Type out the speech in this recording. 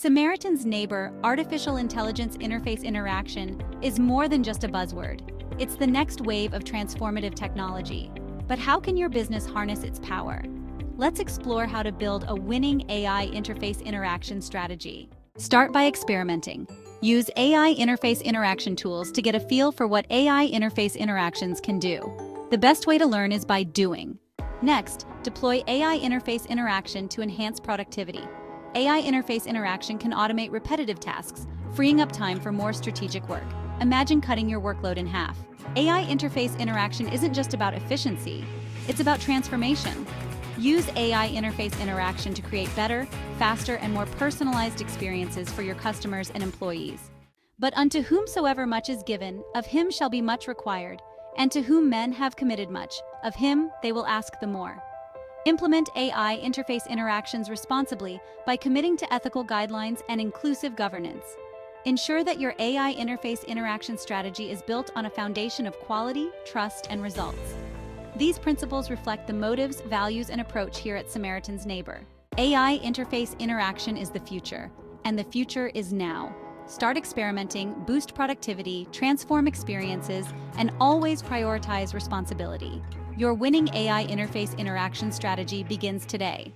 Samaritan's neighbor artificial intelligence interface interaction is more than just a buzzword. It's the next wave of transformative technology. But how can your business harness its power? Let's explore how to build a winning AI interface interaction strategy. Start by experimenting. Use AI interface interaction tools to get a feel for what AI interface interactions can do. The best way to learn is by doing. Next, deploy AI interface interaction to enhance productivity. AI interface interaction can automate repetitive tasks, freeing up time for more strategic work. Imagine cutting your workload in half. AI interface interaction isn't just about efficiency, it's about transformation. Use AI interface interaction to create better, faster, and more personalized experiences for your customers and employees. But unto whomsoever much is given, of him shall be much required, and to whom men have committed much, of him they will ask the more. Implement AI interface interactions responsibly by committing to ethical guidelines and inclusive governance. Ensure that your AI interface interaction strategy is built on a foundation of quality, trust, and results. These principles reflect the motives, values, and approach here at Samaritan's Neighbor. AI interface interaction is the future, and the future is now. Start experimenting, boost productivity, transform experiences, and always prioritize responsibility. Your winning AI interface interaction strategy begins today.